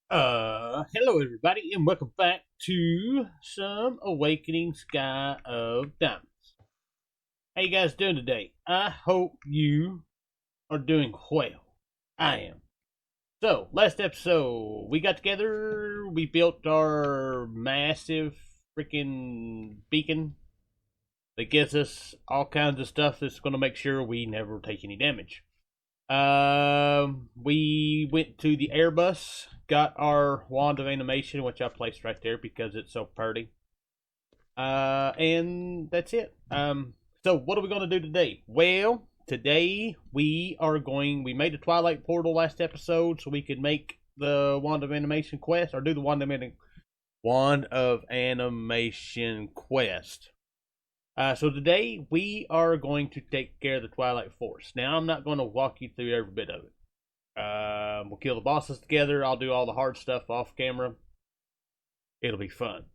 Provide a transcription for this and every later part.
Hello everybody, and welcome back to some Awakening Sky of Diamonds. How you guys doing today? I hope you are doing well. I am. So, last episode, we got together, we built our massive freaking beacon that gives us all kinds of stuff that's going to make sure we never take any damage. We went to the Airbus, got our wand of animation, which I placed right there because it's so pretty. And that's it. So what are we going to do today? Well, today we made a Twilight portal last episode so we could make the wand of animation quest, or do the wand of animation quest. So today we are going to take care of the Twilight Force. Now I'm not going to walk you through every bit of it. We'll kill the bosses together. I'll do all the hard stuff off camera. It'll be fun.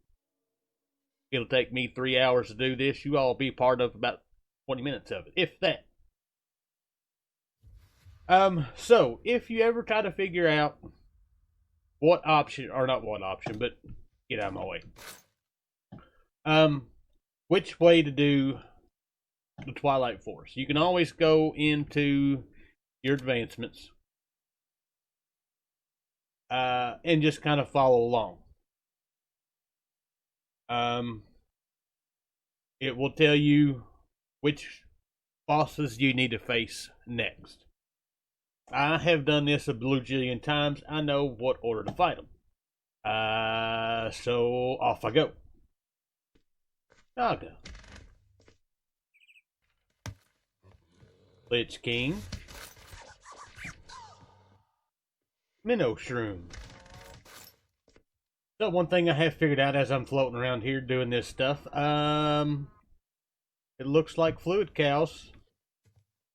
It'll take me 3 hours to do this. You all will be part of about 20 minutes of it, if that. So if you ever try to figure out what option, or not what option, but get out of my way. Which way to do the Twilight Force. You can always go into your advancements and just kind of follow along. It will tell you which bosses you need to face next. I have done this a bajillion times. I know what order to fight them. So off I go. Okay. Lich King. Minnow Shroom. So one thing I have figured out as I'm floating around here doing this stuff, it looks like fluid cows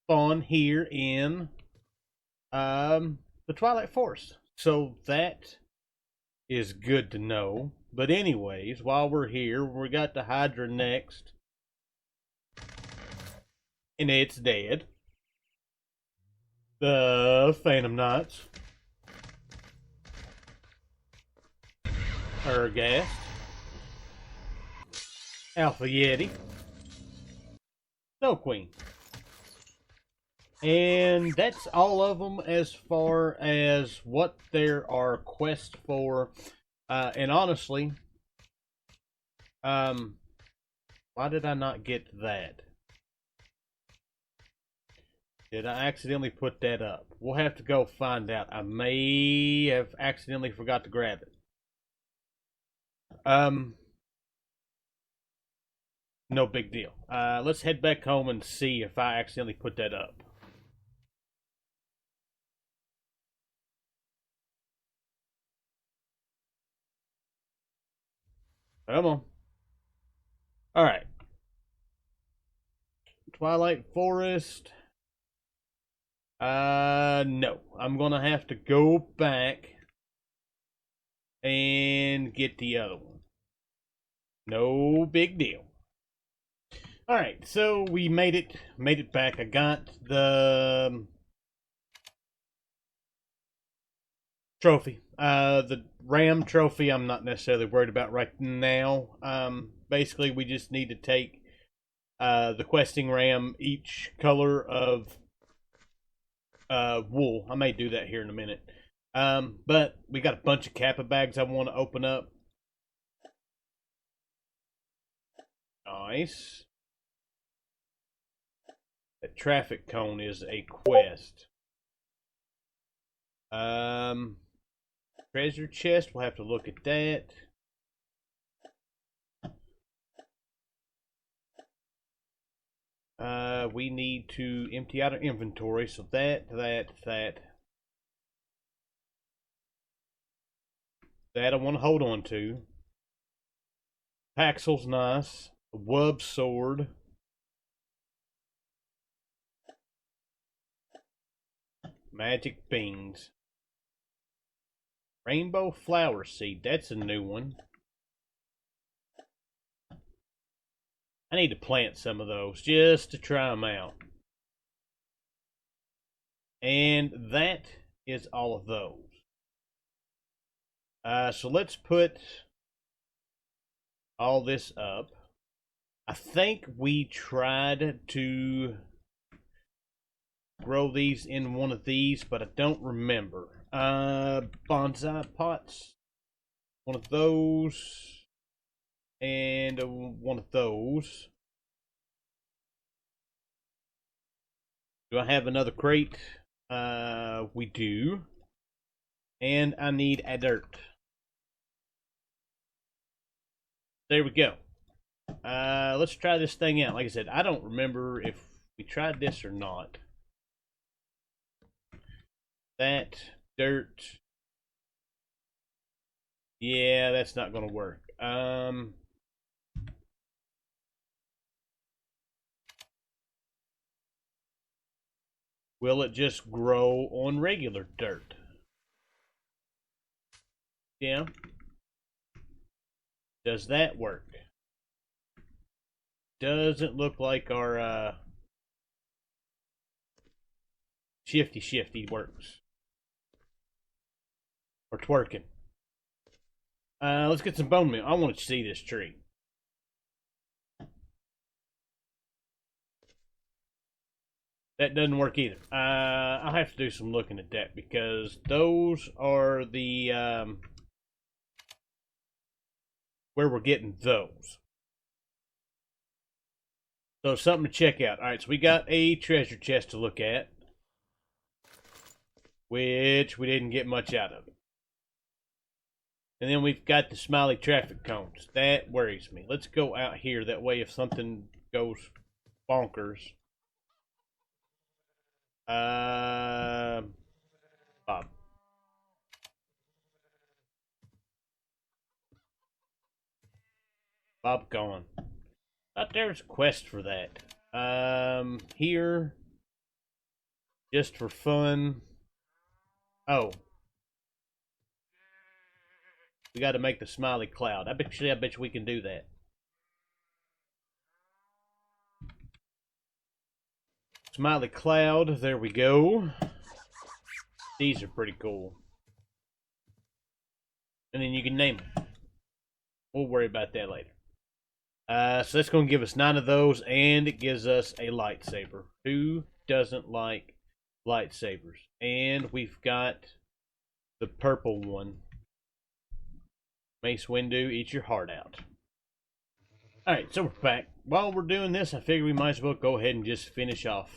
spawn here in the Twilight Force. So that is good to know. But anyways, while we're here, we got the Hydra next. And it's dead. The Phantom Knights. Ergast. Alpha Yeti. Snow Queen. And that's all of them as far as what there are quests for. And honestly, why did I not get that? Did I accidentally put that up? We'll have to go find out. I may have accidentally forgot to grab it. No big deal. Let's head back home and see if I accidentally put that up. Come on. Alright. Twilight Forest. No. I'm gonna have to go back and get the other one. No big deal. Alright, so we made it back. I got the trophy. The Ram trophy I'm not necessarily worried about right now. Basically we just need to take the questing ram each color of wool. I may do that here in a minute. But we got a bunch of Kappa bags I want to open up. Nice. That traffic cone is a quest. Treasure chest, we'll have to look at that. We need to empty out our inventory, so that I want to hold on to. Paxel's nice. A wub sword. Magic beans. Rainbow flower seed, that's a new one. I need to plant some of those just to try them out. And that is all of those. So let's put all this up. I think we tried to grow these in one of these, but I don't remember. Bonsai pots. One of those. And one of those. Do I have another crate? We do. And I need a dirt. There we go. Let's try this thing out. Like I said, I don't remember if we tried this or not. That dirt. Yeah, that's not going to work. Will it just grow on regular dirt? Yeah. Does that work? Doesn't look like our shifty works. Or twerking. Let's get some bone meal. I want to see this tree. That doesn't work either. I'll have to do some looking at that because those are the where we're getting those. So something to check out. Alright, so we got a treasure chest to look at, which we didn't get much out of. And then we've got the smiley traffic cones. That worries me. Let's go out here. That way if something goes bonkers. Bob. Bob gone. Thought there was a quest for that. Here. Just for fun. Oh. We got to make the smiley cloud. I bet you we can do that. Smiley cloud. There we go. These are pretty cool. And then you can name them. We'll worry about that later. So that's going to give us 9 of those, and it gives us a lightsaber. Who doesn't like lightsabers? And we've got the purple one. Mace Windu, eat your heart out. Alright, so we're back. While we're doing this, I figure we might as well go ahead and just finish off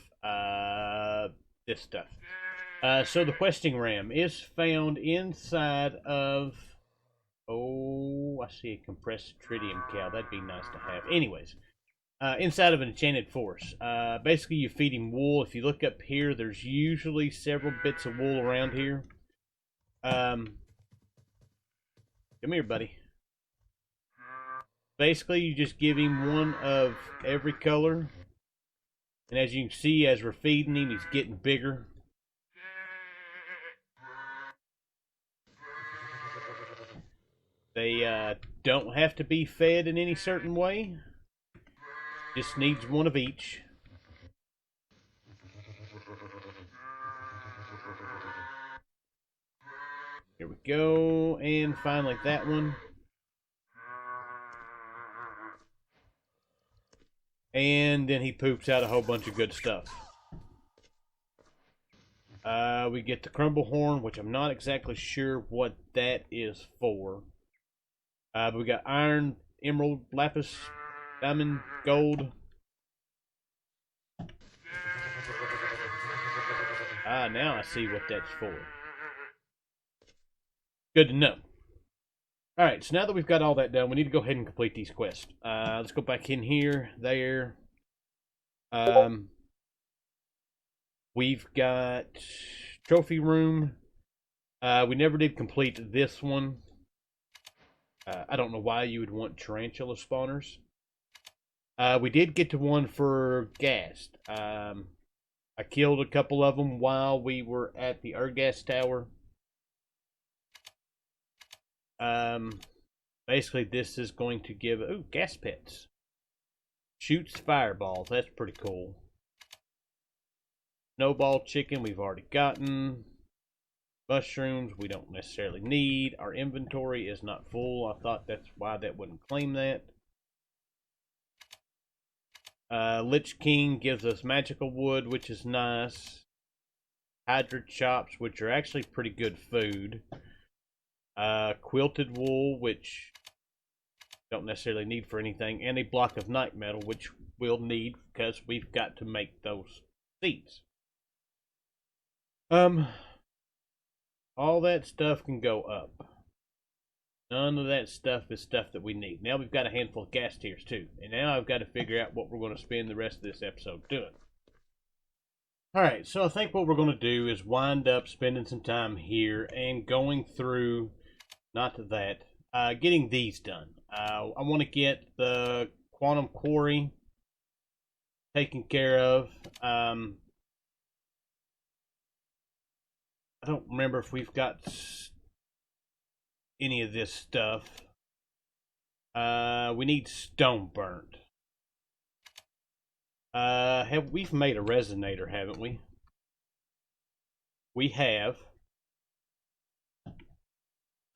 this stuff. So the questing ram is found inside of... Oh, I see a compressed tritium cow. That'd be nice to have. Anyways, inside of an enchanted forest. Basically, you feed him wool. If you look up here, there's usually several bits of wool around here. Come here, buddy. Basically, you just give him one of every color. And as you can see, as we're feeding him, he's getting bigger. They don't have to be fed in any certain way. Just needs one of each. Here we go. And finally that one. And then he poops out a whole bunch of good stuff. We get the crumble horn, which I'm not exactly sure what that is for. But we got iron, emerald, lapis, diamond, gold. Now I see what that's for. Good to know. Alright, so now that we've got all that done, we need to go ahead and complete these quests. Let's go back in here, there. We've got trophy room. We never did complete this one. I don't know why you would want tarantula spawners. We did get to one for ghast. I killed a couple of them while we were at the Urghast Tower. Basically this is going to give... Ooh, gas pets. Shoots fireballs. That's pretty cool. Snowball chicken we've already gotten. Mushrooms we don't necessarily need. Our inventory is not full. I thought that's why that wouldn't claim that. Lich King gives us magical wood, which is nice. Hydra chops, which are actually pretty good food. Quilted wool, which don't necessarily need for anything. And a block of night metal, which we'll need because we've got to make those seeds. All that stuff can go up. None of that stuff is stuff that we need. Now we've got a handful of gas tiers too. And now I've got to figure out what we're going to spend the rest of this episode doing. Alright, so I think what we're going to do is wind up spending some time here and going through, not that, getting these done. I want to get the quantum quarry taken care of. I don't remember if we've got any of this stuff. We need stone burnt. We've made a resonator, haven't we? We have.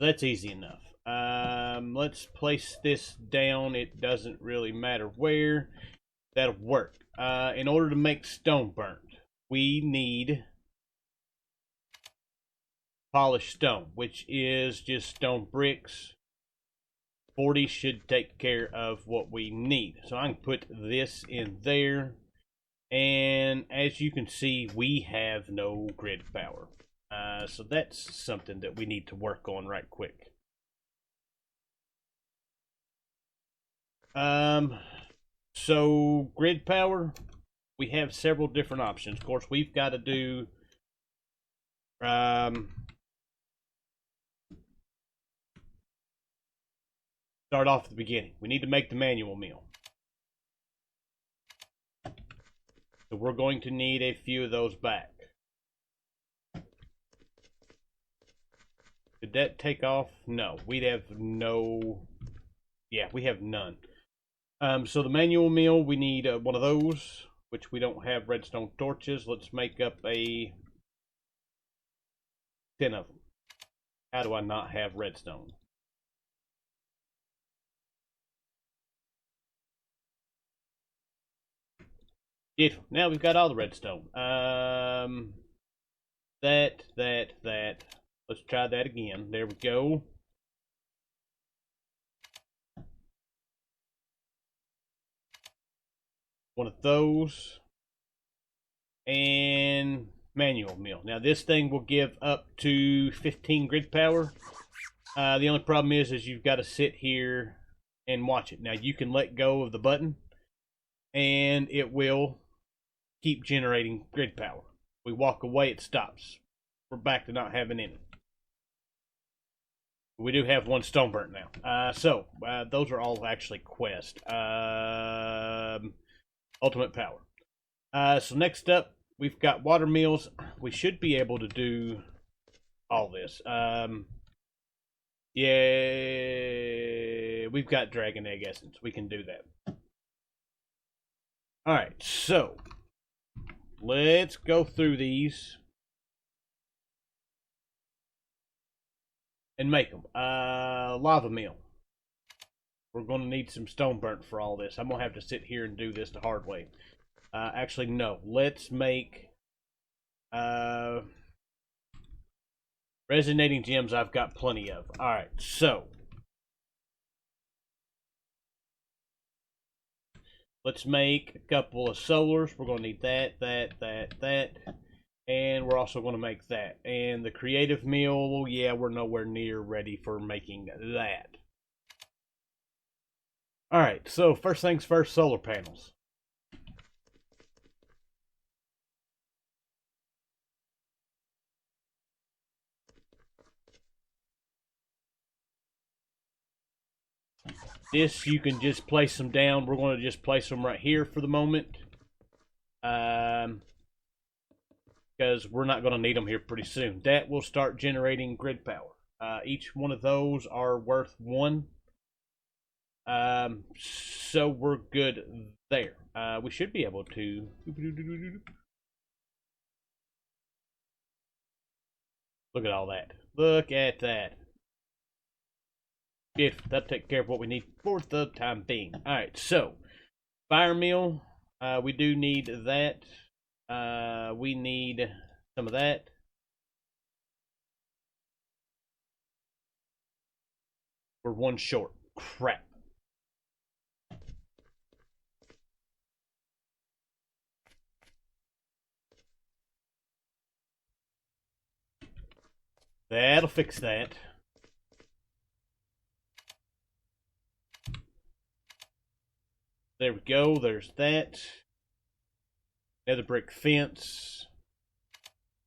That's easy enough. Let's place this down. It doesn't really matter where. That'll work. In order to make stone burnt, we need polished stone, which is just stone bricks. 40 should take care of what we need. So I can put this in there. And as you can see, we have no grid power. So that's something that we need to work on right quick. So grid power, we have several different options. Of course, we've got to do start off at the beginning. We need to make the manual mill. So we're going to need a few of those back. Did that take off? No, we'd have no. Yeah, we have none. So the manual mill, we need one of those, which we don't have redstone torches. Let's make up a 10 of them. How do I not have redstone? Beautiful. Now we've got all the redstone. That. Let's try that again. There we go. One of those. And manual mill. Now this thing will give up to 15 grid power. The only problem is you've got to sit here and watch it. Now you can let go of the button and it will keep generating grid power. We walk away, it stops. We're back to not having any. We do have one stone burnt now. So those are all actually quests. Ultimate power. So next up, we've got water mills. We should be able to do all this. Yeah, we've got dragon egg essence. We can do that. Alright, so let's go through these and make them. Lava mill. We're going to need some stone burnt for all this. I'm going to have to sit here and do this the hard way. Actually, no. Let's make resonating gems. I've got plenty of. Alright, so let's make a couple of solars. We're going to need that. And we're also going to make that. And the creative mill, yeah, we're nowhere near ready for making that. Alright, so first things first, solar panels. This, you can just place them down. We're going to just place them right here for the moment. Because we're not going to need them here pretty soon. That will start generating grid power. Each one of those are worth 1. So we're good there. We should be able to. Look at all that. Look at that. Beautiful. That'll take care of what we need for the time being. Alright, so fire mill. We do need that. We need some of that. We're one short. Crap. That'll fix that. There we go. There's that. Nether brick fence.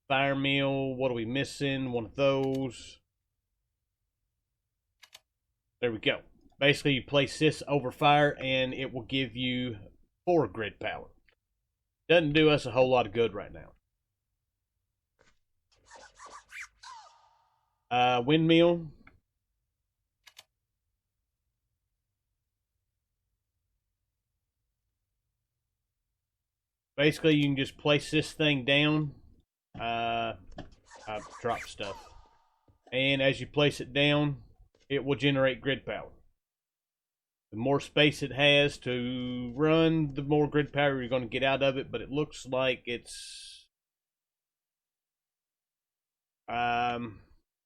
Fire mill. What are we missing? One of those. There we go. Basically, you place this over fire and it will give you 4 grid power. Doesn't do us a whole lot of good right now. Windmill. Basically, you can just place this thing down. I've dropped stuff. And as you place it down, it will generate grid power. The more space it has to run, the more grid power you're going to get out of it. But it looks like it's... I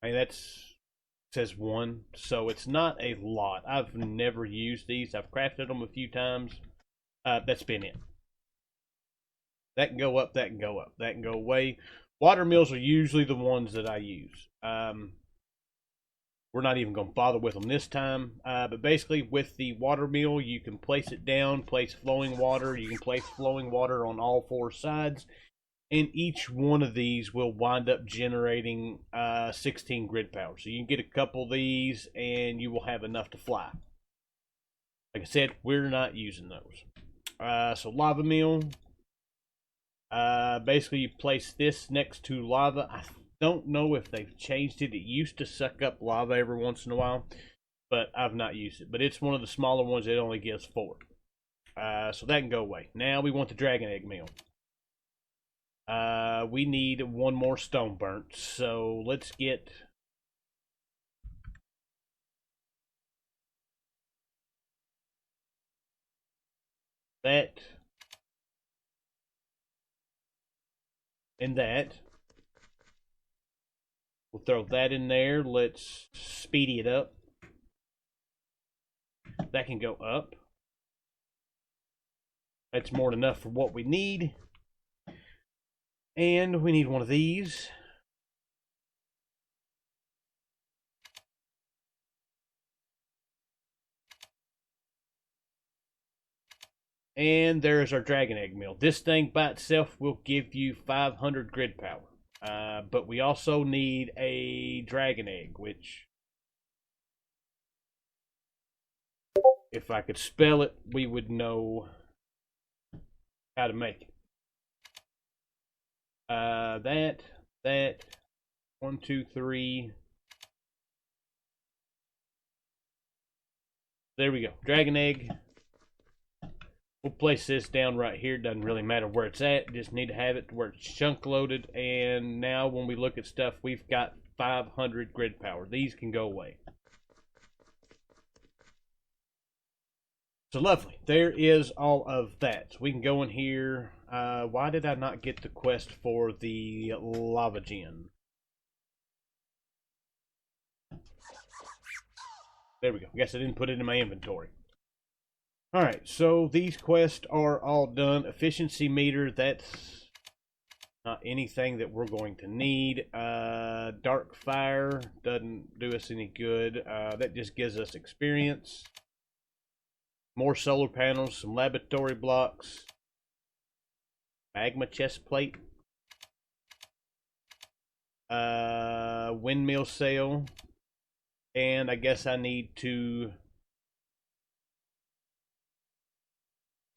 mean, that's... It says 1, so it's not a lot. I've never used these. I've crafted them a few times. That's been it. That can go up, that can go up, that can go away. Water mills are usually the ones that I use. We're not even going to bother with them this time. But basically, with the water mill, you can place it down, place flowing water. You can place flowing water on all 4 sides. And each one of these will wind up generating 16 grid power. So you can get a couple of these, and you will have enough to fly. Like I said, we're not using those. So lava mill. Basically, you place this next to lava. I don't know if they've changed it. It used to suck up lava every once in a while, but I've not used it. But it's one of the smaller ones that only gives 4. So that can go away. Now we want the dragon egg mill. We need 1 more stone burnt. So let's get... that. And that. We'll throw that in there. Let's speedy it up. That can go up. That's more than enough for what we need. And we need one of these. And there's our dragon egg mill. This thing by itself will give you 500 grid power. But we also need a dragon egg, which... if I could spell it, we would know how to make it. That, 1, 2, 3. There we go. Dragon egg. We'll place this down right here. Doesn't really matter where it's at. Just need to have it to where it's chunk loaded. And now when we look at stuff, we've got 500 grid power. These can go away. So lovely. There is all of that. So we can go in here. Why did I not get the quest for the lava gen? There we go. Guess I didn't put it in my inventory. Alright, so these quests are all done. Efficiency meter, that's not anything that we're going to need. Dark fire doesn't do us any good. That just gives us experience. More solar panels, some laboratory blocks. Magma chest plate. Windmill sail. And I guess I need to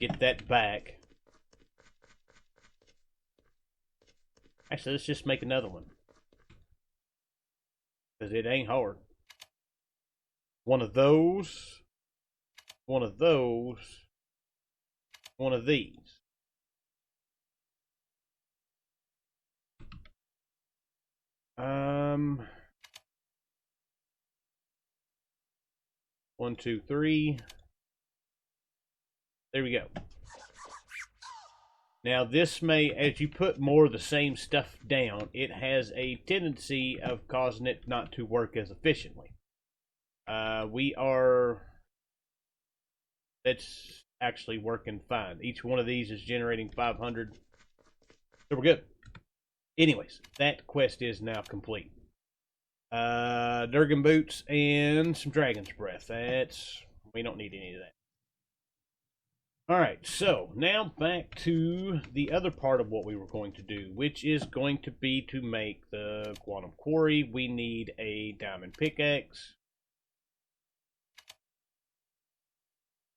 get that back. Actually, let's just make another one. Because it ain't hard. One of those. One of those. One of these. One, two, three. There we go. Now this may, as you put more of the same stuff down, it has a tendency of causing it not to work as efficiently. That's actually working fine. Each one of these is generating 500. So we're good. Anyways, that quest is now complete. Durgan boots and some dragon's breath. We don't need any of that. Alright, so now back to the other part of what we were going to do, which is going to be to make the quantum quarry. We need a diamond pickaxe.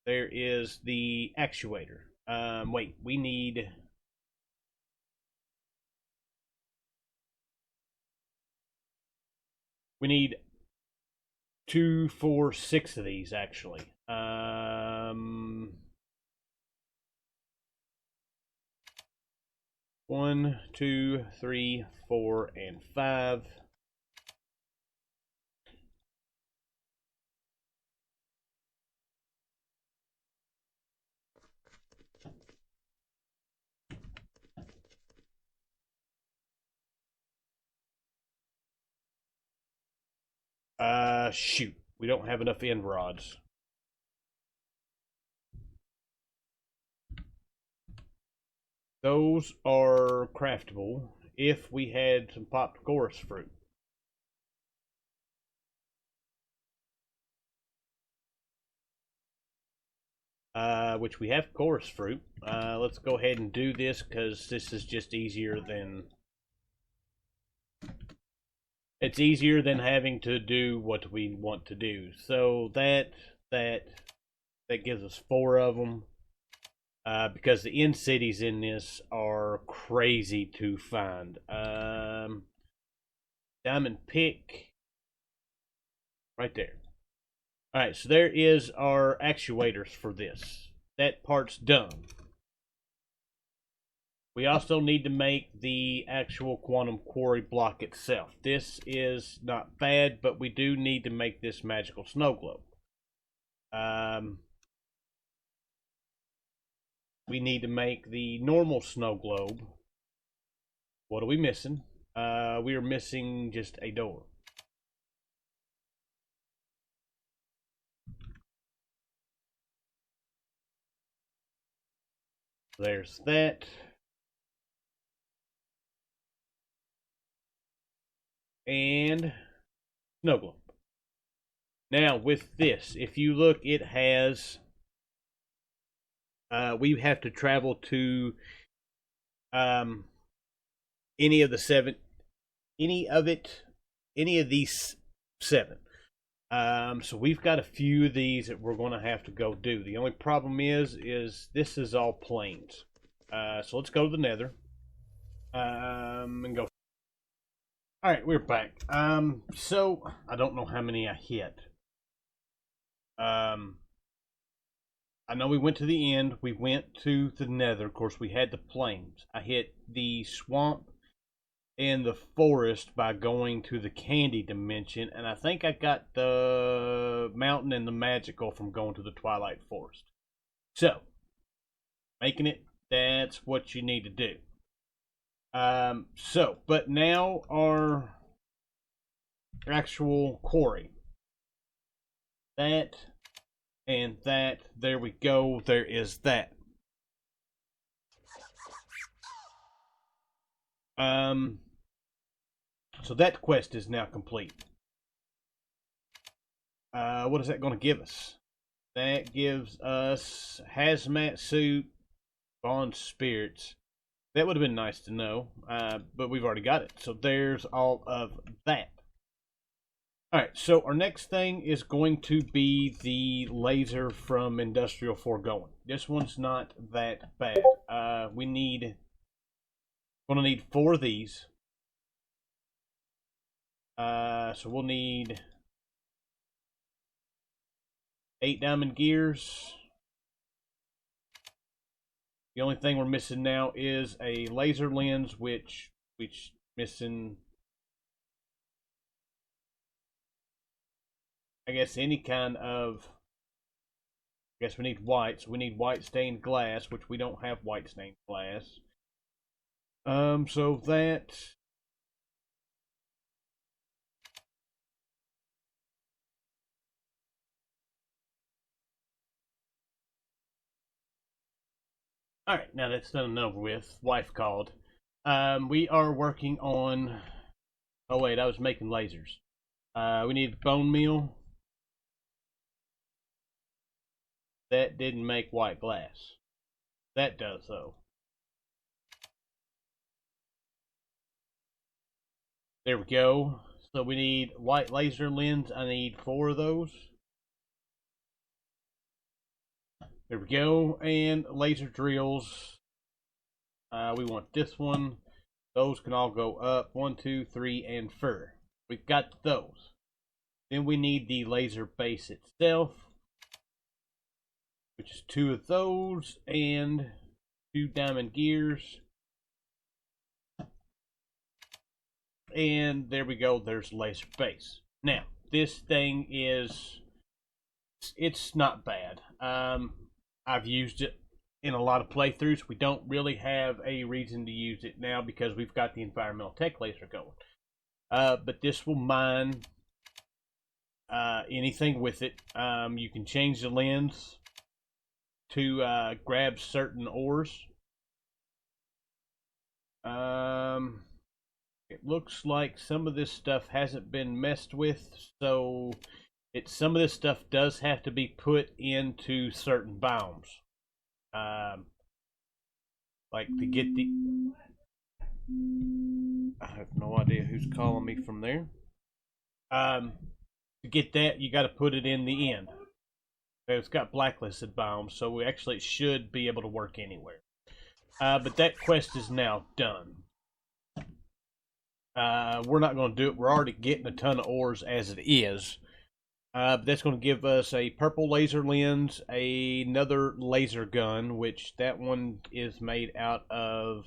There is the actuator. Wait, we need 2, 4, 6 of these actually. 1, 2, 3, 4, and 5. Shoot. We don't have enough end rods. Those are craftable if we had some popped chorus fruit. Which we have chorus fruit. Let's go ahead and do this because this is just easier than... It's easier than having to do what we want to do. So that gives us 4 of them. Because the end cities in this are crazy to find. Diamond pick. Right there. Alright, so there is our actuators for this. That part's done. We also need to make the actual quantum quarry block itself. This is not bad, but we do need to make this magical snow globe. We need to make the normal snow globe. What are we missing? We are missing just a door. There's that. And snow globe. Now with this, if you look, it has... we have to travel to any of these 7. So we've got a few of these that we're going to have to go do. The only problem is this is all plains. So let's go to the nether and go. All right, we're back. So I don't know how many I hit. I know we went to the end. We went to the nether. Of course, we had the plains. I hit the swamp and the forest by going to the candy dimension. And I think I got the mountain and the magical from going to the Twilight forest. So, making it, that's what you need to do. But now our actual quarry. That... And that, there we go, there is that. So that quest is now complete. What is that going to give us? That gives us hazmat suit, bond spirits. That would have been nice to know, but we've already got it. So there's all of that. Alright, so our next thing is going to be the laser from Industrial Foregoing. This one's not that bad. Going to need 4 of these. So we'll need 8 diamond gears. The only thing we're missing now is a laser lens, which missing I guess any kind of, I guess we need white, so we need white stained glass, which we don't have white stained glass. So that, alright, now that's done and over with. Wife called. We are working on, oh wait, I was making lasers. We need bone meal. That didn't make white glass. That does, though. There we go. So we need white laser lens. I need 4 of those. There we go. And laser drills. We want this one. Those can all go up. 1, 2, 3, and 4. We've got those. Then we need the laser base itself, which is 2 of those and 2 diamond gears. And there we go, there's laser base. Now, this thing is, it's not bad. I've used it in a lot of playthroughs. We don't really have a reason to use it now because we've got the environmental tech laser going. But this will mine anything with it. You can change the lens to grab certain ores. It looks like some of this stuff hasn't been messed with, so some of this stuff does have to be put into certain biomes. Like to get the, I have no idea who's calling me from there. To get that, you got to put it in the end. It's got blacklisted biomes, so we actually should be able to work anywhere. But that quest is now done. We're not going to do it. We're already getting a ton of ores as it is. But that's going to give us a purple laser lens, another laser gun, which that one is made out of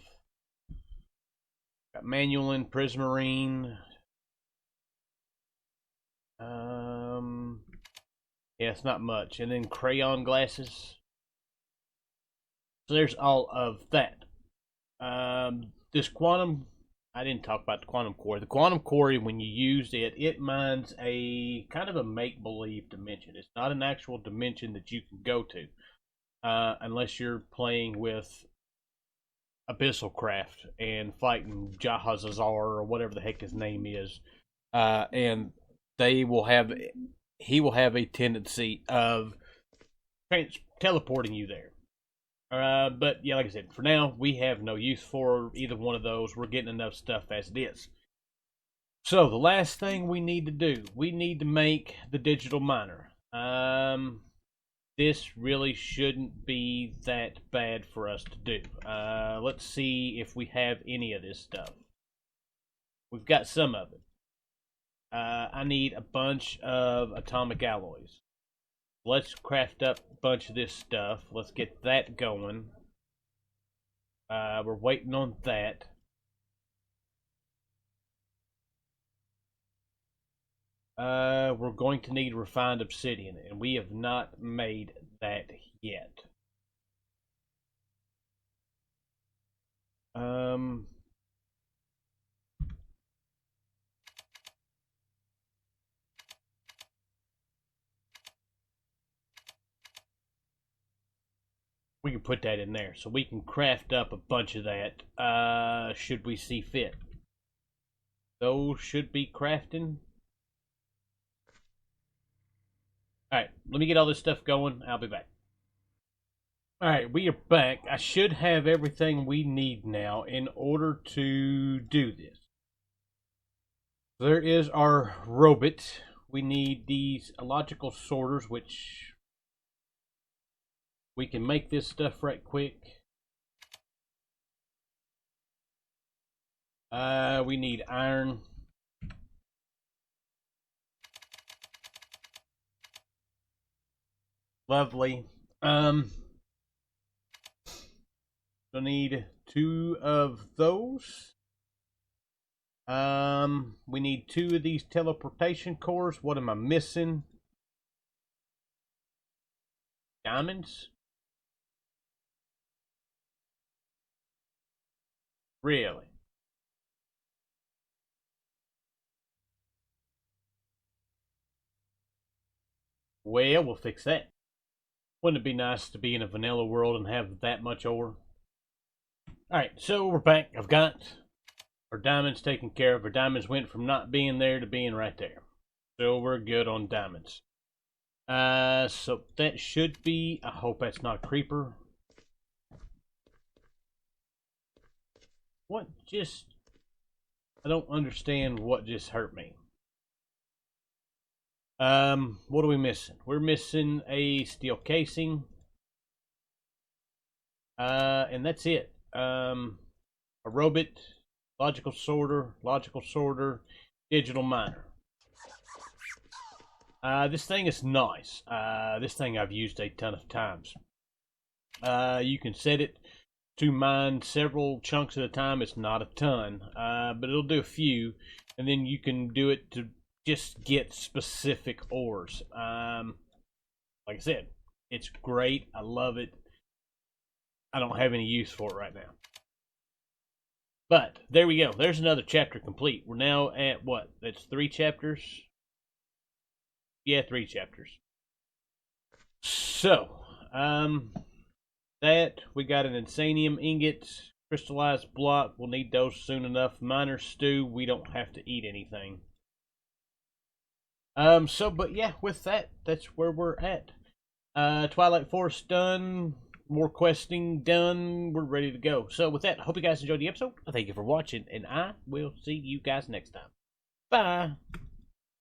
Manualin, Prismarine. Yeah, it's not much. And then crayon glasses. So there's all of that. This quantum, I didn't talk about the quantum core. The quantum core, when you use it, it mines a kind of a make-believe dimension. It's not an actual dimension that you can go to, unless you're playing with Abyssal Craft and fighting Jahazazar or whatever the heck his name is, and he will have a tendency of teleporting you there. But yeah, like I said, for now, we have no use for either one of those. We're getting enough stuff as it is. So the last thing we need to do, we need to make the digital miner. This really shouldn't be that bad for us to do. Let's see if we have any of this stuff. We've got some of it. I need a bunch of atomic alloys. Let's craft up a bunch of this stuff. Let's get that going. We're waiting on that. We're going to need refined obsidian, and we have not made that yet. We can put that in there, so we can craft up a bunch of that, should we see fit. Those should be crafting. Alright, let me get all this stuff going. I'll be back. Alright, we are back. I should have everything we need now in order to do this. There is our robot. We need these illogical sorters, which we can make this stuff right quick. We need iron. Lovely. I need 2 of those. We need 2 of these teleportation cores. What am I missing? Diamonds? Really? Well, we'll fix that. Wouldn't it be nice to be in a vanilla world and have that much ore? Alright, so we're back. I've got our diamonds taken care of. Our diamonds went from not being there to being right there. So we're good on diamonds. So that should be... I hope that's not a creeper. What just... I don't understand what just hurt me. What are we missing? We're missing a steel casing. And that's it. A robot, logical sorter, digital miner. This thing is nice. This thing I've used a ton of times. You can set it to mine several chunks at a time. It's not a ton, but it'll do a few, and then you can do it to just get specific ores. Like I said, it's great. I love it. I don't have any use for it right now. But there we go. There's another chapter complete. We're now at what? That's 3 chapters? Yeah, 3 chapters. So, that we got an insanium ingot, crystallized block. We'll need those soon enough. Miner stew. We don't have to eat anything. But yeah, with that, that's where we're at. Twilight Forest done. More questing done. We're ready to go. So with that, I hope you guys enjoyed the episode. Thank you for watching, and I will see you guys next time. Bye.